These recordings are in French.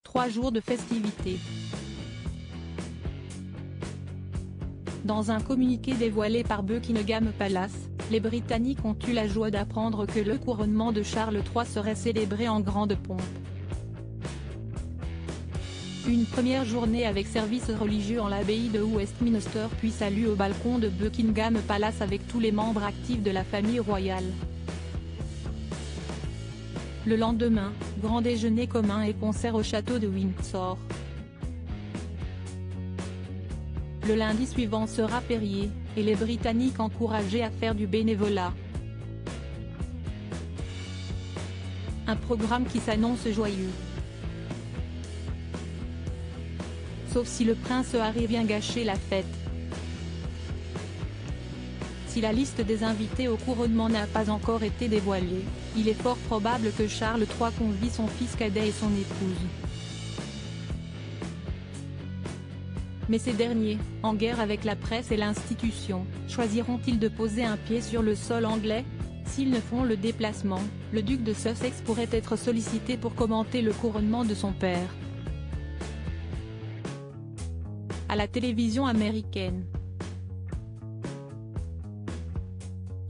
3 jours de festivités. Dans un communiqué dévoilé par Buckingham Palace, les Britanniques ont eu la joie d'apprendre que le couronnement de Charles III serait célébré en grande pompe. Une première journée avec service religieux en l'abbaye de Westminster puis salut au balcon de Buckingham Palace avec tous les membres actifs de la famille royale. Le lendemain, grand déjeuner commun et concert au château de Windsor. Le lundi suivant sera férié, et les Britanniques encouragés à faire du bénévolat. Un programme qui s'annonce joyeux. Sauf si le prince Harry vient gâcher la fête. Si la liste des invités au couronnement n'a pas encore été dévoilée, il est fort probable que Charles III convie son fils cadet et son épouse. Mais ces derniers, en guerre avec la presse et l'institution, choisiront-ils de poser un pied sur le sol anglais? S'ils ne font le déplacement, le duc de Sussex pourrait être sollicité pour commenter le couronnement de son père. À la télévision américaine.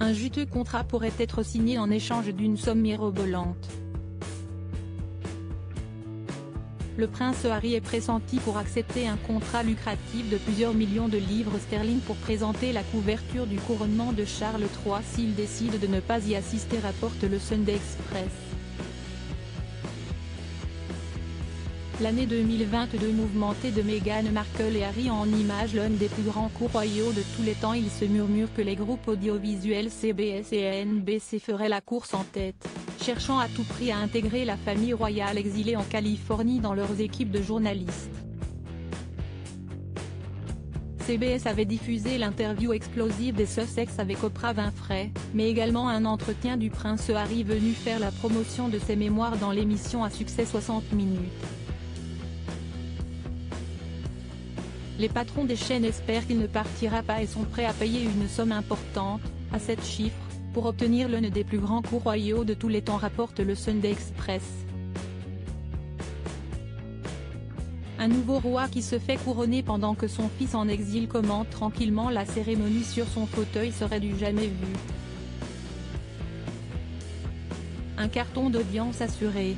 Un juteux contrat pourrait être signé en échange d'une somme mirobolante. Le prince Harry est pressenti pour accepter un contrat lucratif de plusieurs millions de livres sterling pour présenter la couverture du couronnement de Charles III s'il décide de ne pas y assister, rapporte le Sunday Express. L'année 2022 mouvementée de Meghan Markle et Harry en image l'un des plus grands coups royaux de tous les temps. Il se murmure que les groupes audiovisuels CBS et NBC feraient la course en tête, cherchant à tout prix à intégrer la famille royale exilée en Californie dans leurs équipes de journalistes. CBS avait diffusé l'interview explosive des Sussex avec Oprah Winfrey, mais également un entretien du prince Harry venu faire la promotion de ses mémoires dans l'émission à succès 60 minutes. Les patrons des chaînes espèrent qu'il ne partira pas et sont prêts à payer une somme importante, à 7 chiffres, pour obtenir l'un des plus grands coups royaux de tous les temps, rapporte le Sunday Express. Un nouveau roi qui se fait couronner pendant que son fils en exil commente tranquillement la cérémonie sur son fauteuil serait du jamais vu. Un carton d'audience assuré.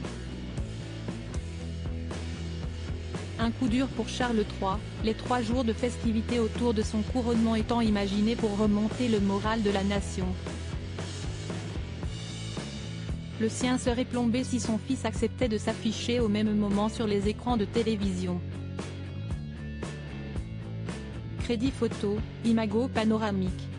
Un coup dur pour Charles III, les 3 jours de festivités autour de son couronnement étant imaginés pour remonter le moral de la nation. Le sien serait plombé si son fils acceptait de s'afficher au même moment sur les écrans de télévision. Crédit photo, Imago panoramique.